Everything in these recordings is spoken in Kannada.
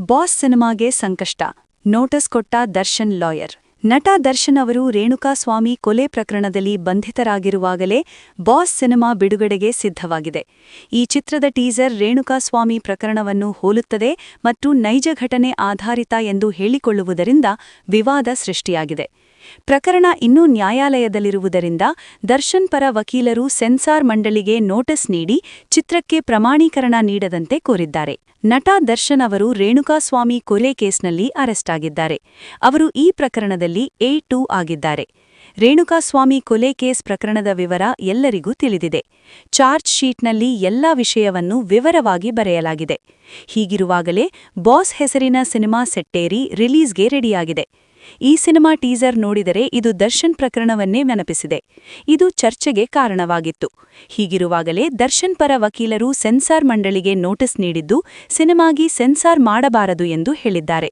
ಬಾಸ್ ಸಿನಿಮಾಗೆ ಸಂಕಷ್ಟ, ನೋಟಿಸ್ ಕೊಟ್ಟ ದರ್ಶನ್ ಲಾಯರ್. ನಟ ದರ್ಶನ್ ಅವರು ರೇಣುಕಾಸ್ವಾಮಿ ಕೊಲೆ ಪ್ರಕರಣದಲ್ಲಿ ಬಂಧಿತರಾಗಿರುವಾಗಲೇ ಬಾಸ್ ಸಿನಿಮಾ ಬಿಡುಗಡೆಗೆ ಸಿದ್ಧವಾಗಿದೆ. ಈ ಚಿತ್ರದ ಟೀಸರ್ ರೇಣುಕಾಸ್ವಾಮಿ ಪ್ರಕರಣವನ್ನು ಹೋಲುತ್ತದೆ ಮತ್ತು ನೈಜ ಘಟನೆ ಆಧಾರಿತ ಎಂದು ಹೇಳಿಕೊಳ್ಳುವುದರಿಂದ ವಿವಾದ ಸೃಷ್ಟಿಯಾಗಿದೆ. ಪ್ರಕರಣ ಇನ್ನೂ ನ್ಯಾಯಾಲಯದಲ್ಲಿರುವುದರಿಂದ ದರ್ಶನ್ ಪರ ವಕೀಲರು ಸೆನ್ಸಾರ್ ಮಂಡಳಿಗೆ ನೋಟಿಸ್ ನೀಡಿ ಚಿತ್ರಕ್ಕೆ ಪ್ರಮಾಣೀಕರಣ ನೀಡದಂತೆ ಕೋರಿದ್ದಾರೆ. ನಟ ದರ್ಶನ್ ಅವರು ರೇಣುಕಾಸ್ವಾಮಿ ಕೊಲೆ ಕೇಸ್ನಲ್ಲಿ ಅರೆಸ್ಟ್ ಆಗಿದ್ದಾರೆ. ಅವರು ಈ ಪ್ರಕರಣದಲ್ಲಿ A2 ಆಗಿದ್ದಾರೆ. ರೇಣುಕಾಸ್ವಾಮಿ ಕೊಲೆ ಕೇಸ್ ಪ್ರಕರಣದ ವಿವರ ಎಲ್ಲರಿಗೂ ತಿಳಿದಿದೆ. ಚಾರ್ಜ್ ಶೀಟ್ನಲ್ಲಿ ಎಲ್ಲಾ ವಿಷಯವನ್ನು ವಿವರವಾಗಿ ಬರೆಯಲಾಗಿದೆ. ಹೀಗಿರುವಾಗಲೇ ಬಾಸ್ ಹೆಸರಿನ ಸಿನಿಮಾ ಸೆಟ್ಟೇರಿ ರಿಲೀಸ್ಗೆ ರೆಡಿಯಾಗಿದೆ. ಈ ಸಿನಿಮಾ ಟೀಸರ್ ನೋಡಿದರೆ ಇದು ದರ್ಶನ್ ಪ್ರಕರಣವನ್ನೇ ನೆನಪಿಸಿದೆ. ಇದು ಚರ್ಚೆಗೆ ಕಾರಣವಾಗಿತ್ತು. ಹೀಗಿರುವಾಗಲೇ ದರ್ಶನ್ ಪರ ವಕೀಲರು ಸೆನ್ಸಾರ್ ಮಂಡಳಿಗೆ ನೋಟಿಸ್ ನೀಡಿದ್ದು ಸಿನಿಮಾಗಿ ಸೆನ್ಸಾರ್ ಮಾಡಬಾರದು ಎಂದು ಹೇಳಿದ್ದಾರೆ.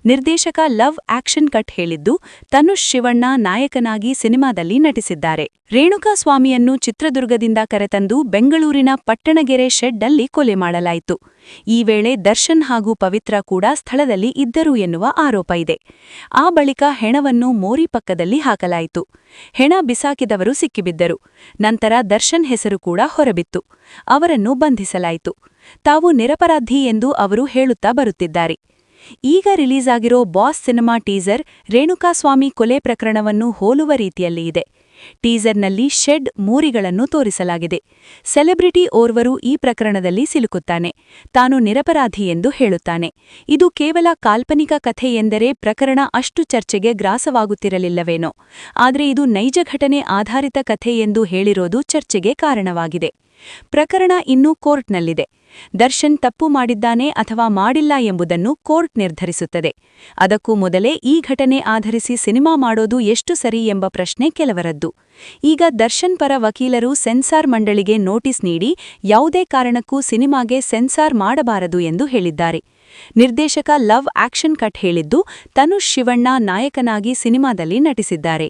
ನಿರ್ದೇಶಕ ಲವ್ ಆಕ್ಷನ್ ಕಟ್ ಹೇಳಿದ್ದು, ತನುಷ್ ಶಿವಣ್ಣ ನಾಯಕನಾಗಿ ಸಿನಿಮಾದಲ್ಲಿ ನಟಿಸಿದ್ದಾರೆ. ರೇಣುಕಾಸ್ವಾಮಿಯನ್ನು ಚಿತ್ರದುರ್ಗದಿಂದ ಕರೆತಂದು ಬೆಂಗಳೂರಿನ ಪಟ್ಟಣಗೆರೆ ಶೆಡ್ನಲ್ಲಿ ಕೊಲೆ ಮಾಡಲಾಯಿತು. ಈ ವೇಳೆ ದರ್ಶನ್ ಹಾಗೂ ಪವಿತ್ರ ಕೂಡ ಸ್ಥಳದಲ್ಲಿ ಇದ್ದರು ಎನ್ನುವ ಆರೋಪ ಇದೆ. ಆ ಬಳಿಕ ಹೆಣವನ್ನು ಮೋರಿ ಪಕ್ಕದಲ್ಲಿ ಹಾಕಲಾಯಿತು. ಹೆಣ ಬಿಸಾಕಿದವರು ಸಿಕ್ಕಿಬಿದ್ದರು. ನಂತರ ದರ್ಶನ್ ಹೆಸರು ಕೂಡ ಹೊರಬಿತ್ತು. ಅವರನ್ನು ಬಂಧಿಸಲಾಯಿತು. ತಾವು ನಿರಪರಾಧಿ ಎಂದು ಅವರು ಹೇಳುತ್ತಾ ಬರುತ್ತಿದ್ದಾರೆ. ಈಗ ರಿಲೀಸ್ ಆಗಿರೋ ಬಾಸ್ ಸಿನಿಮಾ ಟೀಸರ್ ರೇಣುಕಾಸ್ವಾಮಿ ಕೊಲೆ ಪ್ರಕರಣವನ್ನು ಹೋಲುವ ರೀತಿಯಲ್ಲಿ ಇದೆ. ಟೀಸರ್ನಲ್ಲಿ ಶೆಡ್ ಮೋರಿಗಳನ್ನು ತೋರಿಸಲಾಗಿದೆ. ಸೆಲೆಬ್ರಿಟಿ ಓರ್ವರು ಈ ಪ್ರಕರಣದಲ್ಲಿ ಸಿಲುಕುತ್ತಾನೆ. ತಾನು ನಿರಪರಾಧಿ ಎಂದು ಹೇಳುತ್ತಾನೆ. ಇದು ಕೇವಲ ಕಾಲ್ಪನಿಕ ಕಥೆ ಎಂದರೆ ಪ್ರಕರಣ ಅಷ್ಟು ಚರ್ಚೆಗೆ ಗ್ರಾಸವಾಗುತ್ತಿರಲಿಲ್ಲವೇನೋ. ಆದರೆ ಇದು ನೈಜ ಘಟನೆ ಆಧಾರಿತ ಕಥೆ ಎಂದು ಹೇಳಿರೋದು ಚರ್ಚೆಗೆ ಕಾರಣವಾಗಿದೆ. ಪ್ರಕರಣ ಇನ್ನೂ ಕೋರ್ಟ್ನಲ್ಲಿದೆ. ದರ್ಶನ್ ತಪ್ಪು ಮಾಡಿದ್ದಾನೆ ಅಥವಾ ಮಾಡಿಲ್ಲ ಎಂಬುದನ್ನು ಕೋರ್ಟ್ ನಿರ್ಧರಿಸುತ್ತದೆ. ಅದಕ್ಕೂ ಮೊದಲೇ ಈ ಘಟನೆ ಆಧರಿಸಿ ಸಿನಿಮಾ ಮಾಡೋದು ಎಷ್ಟು ಸರಿ ಎಂಬ ಪ್ರಶ್ನೆ ಕೆಲವರದ್ದು. ಈಗ ದರ್ಶನ್ ಪರ ವಕೀಲರು ಸೆನ್ಸಾರ್ ಮಂಡಳಿಗೆ ನೋಟಿಸ್ ನೀಡಿ ಯಾವುದೇ ಕಾರಣಕ್ಕೂ ಸಿನಿಮಾಗೆ ಸೆನ್ಸಾರ್ ಮಾಡಬಾರದು ಎಂದು ಹೇಳಿದ್ದಾರೆ. ನಿರ್ದೇಶಕ ಲವ್ ಆಕ್ಷನ್ ಕಟ್ ಹೇಳಿದ್ದು, ತನುಷ್ ಶಿವಣ್ಣ ನಾಯಕನಾಗಿ ಸಿನಿಮಾದಲ್ಲಿ ನಟಿಸಿದ್ದಾರೆ.